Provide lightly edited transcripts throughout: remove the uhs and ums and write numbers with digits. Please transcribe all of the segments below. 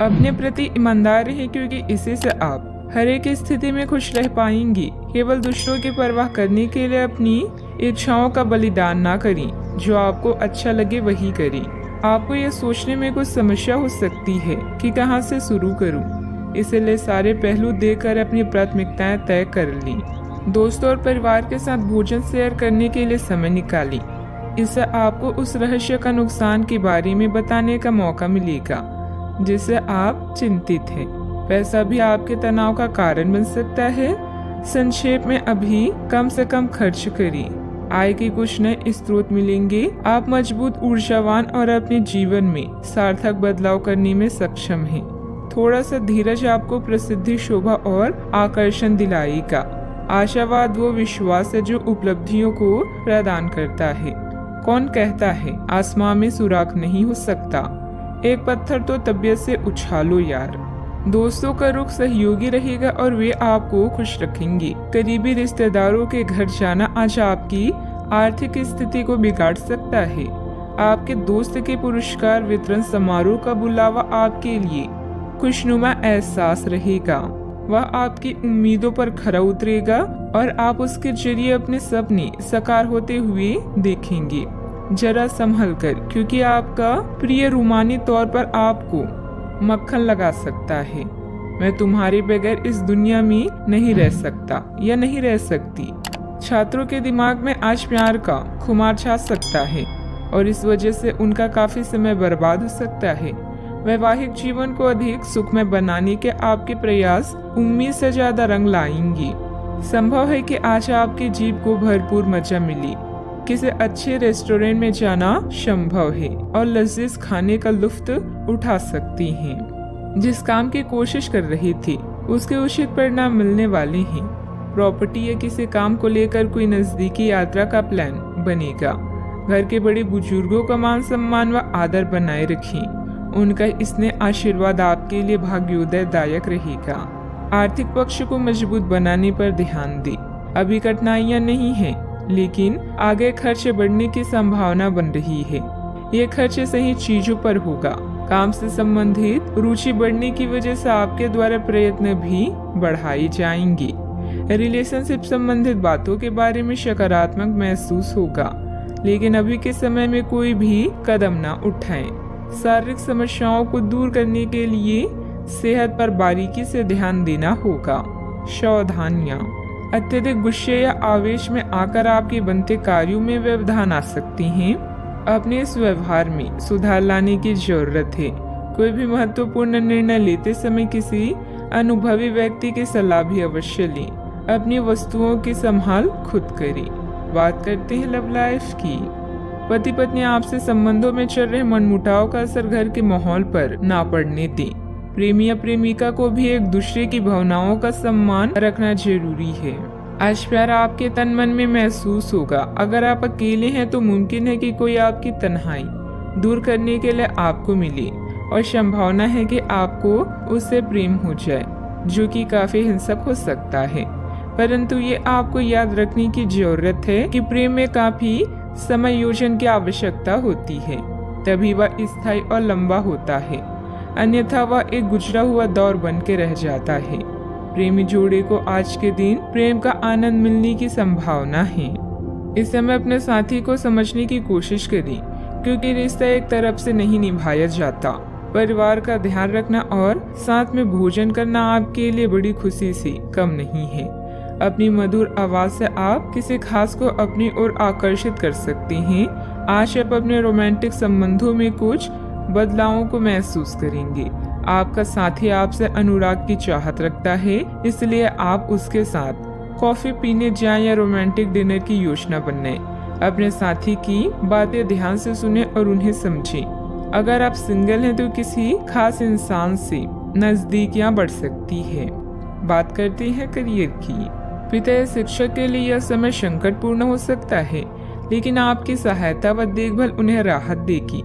अपने प्रति ईमानदार रहें, क्योंकि इसी से आप हर एक स्थिति में खुश रह पाएंगी। केवल दूसरों की परवाह करने के लिए अपनी इच्छाओं का बलिदान ना करें। जो आपको अच्छा लगे वही करें। आपको यह सोचने में कुछ समस्या हो सकती है कि कहां से शुरू करूं, इसलिए सारे पहलू देखकर अपनी प्राथमिकताएं तय कर ली। दोस्तों और परिवार के साथ भोजन शेयर करने के लिए समय निकालें। इससे आपको उस रहस्य का नुकसान के बारे में बताने का मौका मिलेगा जिससे आप चिंतित हैं। पैसा भी आपके तनाव का कारण बन सकता है। संक्षेप में अभी कम से कम खर्च करिए। आय के कुछ नए स्रोत मिलेंगे। आप मजबूत, ऊर्जावान और अपने जीवन में सार्थक बदलाव करने में सक्षम हैं। थोड़ा सा धीरज आपको प्रसिद्धि, शोभा और आकर्षण दिलाएगा। आशावाद वो विश्वास है जो उपलब्धियों को प्रदान करता है। कौन कहता है आसमां में सुराख नहीं हो सकता, एक पत्थर तो तबीयत से उछालो यार। दोस्तों का रुख सहयोगी रहेगा और वे आपको खुश रखेंगे। करीबी रिश्तेदारों के घर जाना आज आपकी आर्थिक स्थिति को बिगाड़ सकता है। आपके दोस्त के पुरस्कार वितरण समारोह का बुलावा आपके लिए खुशनुमा एहसास रहेगा। वह आपकी उम्मीदों पर खरा उतरेगा और आप उसके जरिए अपने सपने साकार होते हुए देखेंगे। जरा संभल कर, क्योंकि आपका प्रिय रूमानी तौर पर आपको मक्खन लगा सकता है। मैं तुम्हारे बगैर इस दुनिया में नहीं रह सकता या नहीं रह सकती। छात्रों के दिमाग में आज प्यार का खुमार छा सकता है और इस वजह से उनका काफी समय बर्बाद हो सकता है। वैवाहिक जीवन को अधिक सुखमय बनाने के आपके प्रयास उम्मीद से ज्यादा रंग लाएंगे। संभव है कि आज आपकी जीभ को भरपूर मजा मिले। किसी अच्छे रेस्टोरेंट में जाना संभव है और लजीज खाने का लुत्फ उठा सकती हैं। जिस काम की कोशिश कर रही थी उसके उचित परिणाम मिलने वाले हैं। प्रॉपर्टी या किसी काम को लेकर कोई नजदीकी यात्रा का प्लान बनेगा। घर के बड़े बुजुर्गों का मान सम्मान व आदर बनाए रखें। उनका स्नेह आशीर्वाद आपके लिए भाग्योदयदायक रहेगा। आर्थिक पक्ष को मजबूत बनाने पर ध्यान दें। अभी कठिनाइयां नहीं हैं, लेकिन आगे खर्चे बढ़ने की संभावना बन रही है। ये खर्चे सही चीजों पर होगा। काम से संबंधित रुचि बढ़ने की वजह से आपके द्वारा प्रयत्न भी बढ़ाई जाएंगी। रिलेशनशिप संबंधित बातों के बारे में सकारात्मक महसूस होगा, लेकिन अभी के समय में कोई भी कदम ना उठाएं। शारीरिक समस्याओं को दूर करने के लिए सेहत पर बारीकी से ध्यान देना होगा। सावधानियां, अत्यधिक गुस्से या आवेश में आकर आपके बनते कार्यों में व्यवधान आ सकती हैं। अपने इस व्यवहार में सुधार लाने की जरूरत है। कोई भी महत्वपूर्ण निर्णय लेते समय किसी अनुभवी व्यक्ति की सलाह भी अवश्य लें। अपनी वस्तुओं की संभाल खुद करें। बात करते हैं लव लाइफ की। पति पत्नी आपसे संबंधों में चल रहे मनमुटाव का असर घर के माहौल पर ना पड़ने दें। प्रेमी या प्रेमिका को भी एक दूसरे की भावनाओं का सम्मान रखना जरूरी है। आज प्यार आपके तन मन में महसूस होगा। अगर आप अकेले हैं तो मुमकिन है कि कोई आपकी तन्हाई दूर करने के लिए आपको मिले और संभावना है कि आपको उससे प्रेम हो जाए, जो कि काफी हिंसक हो सकता है। परंतु ये आपको याद रखने की जरूरत है कि प्रेम में काफी समायोजन की आवश्यकता होती है, तभी वह स्थायी और लंबा होता है। अन्यथा वह एक गुजरा हुआ दौर बन के रह जाता है। प्रेमी जोड़े को आज के दिन प्रेम का आनंद मिलने की संभावना है। इस समय अपने साथी को समझने की कोशिश करें, क्योंकि रिश्ता एक तरफ से नहीं निभाया जाता। परिवार का ध्यान रखना और साथ में भोजन करना आपके लिए बड़ी खुशी से कम नहीं है। अपनी मधुर आवाज से आप किसी खास को अपनी ओर आकर्षित कर सकते हैं। आज आप अपने रोमांटिक संबंधों में कुछ बदलावों को महसूस करेंगे। आपका साथी आपसे अनुराग की चाहत रखता है, इसलिए आप उसके साथ कॉफी पीने जाएं या रोमांटिक डिनर की योजना बनाएं। अपने साथी की बातें ध्यान से सुने और उन्हें समझें। अगर आप सिंगल हैं तो किसी खास इंसान से नजदीकियां बढ़ सकती है। बात करते हैं करियर की। पिता या शिक्षक के लिए यह समय संकटपूर्ण हो सकता है, लेकिन आपकी सहायता व देखभाल उन्हें राहत देगी।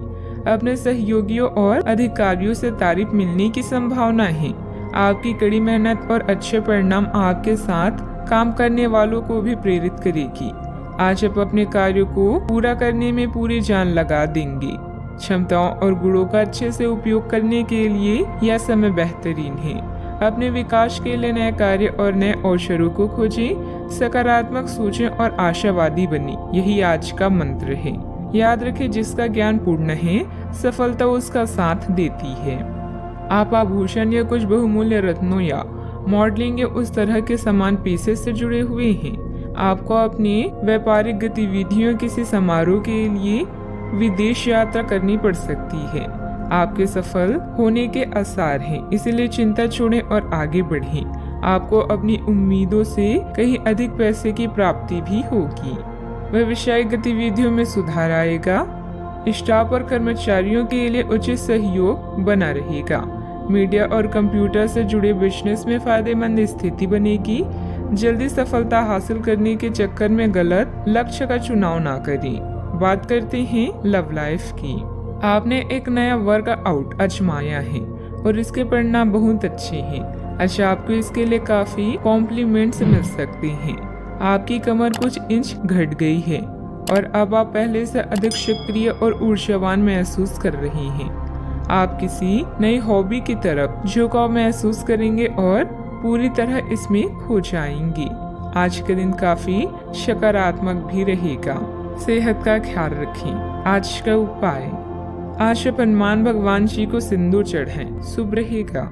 अपने सहयोगियों और अधिकारियों से तारीफ मिलने की संभावना है। आपकी कड़ी मेहनत और अच्छे परिणाम आपके साथ काम करने वालों को भी प्रेरित करेगी। आज आप अपने कार्यों को पूरा करने में पूरी जान लगा देंगे। क्षमताओं और गुणों का अच्छे से उपयोग करने के लिए यह समय बेहतरीन है। अपने विकास के लिए नए कार्य और नए अवसरों को खोजें, सकारात्मक सोचें और आशावादी बने। यही आज का मंत्र है। याद रखें, जिसका ज्ञान पूर्ण है, सफलता उसका साथ देती है। आप आभूषण या कुछ बहुमूल्य रत्नों या मॉडलिंग या उस तरह के समान पेशे से जुड़े हुए हैं। आपको अपनी व्यापारिक गतिविधियों किसी समारोह के लिए विदेश यात्रा करनी पड़ सकती है। आपके सफल होने के आसार हैं, इसलिए चिंता छोड़ें और आगे बढ़ें। आपको अपनी उम्मीदों से कहीं अधिक पैसे की प्राप्ति भी होगी। व्यवसायिक गतिविधियों में सुधार आएगा। स्टाफ और कर्मचारियों के लिए उचित सहयोग बना रहेगा। मीडिया और कंप्यूटर से जुड़े बिजनेस में फायदेमंद स्थिति बनेगी। जल्दी सफलता हासिल करने के चक्कर में गलत लक्ष्य का चुनाव ना करें। बात करते हैं लव लाइफ की। आपने एक नया वर्कआउट आजमाया है और इसके परिणाम बहुत अच्छे हैं। अच्छा, आपको इसके लिए काफी कॉम्प्लीमेंट्स मिल सकते हैं। आपकी कमर कुछ इंच घट गई है और अब आप पहले से अधिक सक्रिय और ऊर्जावान महसूस कर रहे हैं। आप किसी नई हॉबी की तरफ झुकाव महसूस करेंगे और पूरी तरह इसमें खो जाएंगे। आज का दिन काफी सकारात्मक भी रहेगा। सेहत का ख्याल रखें। आज का उपाय, आज हनुमान भगवान जी को सिंदूर चढ़ाएं, शुभ रहेगा।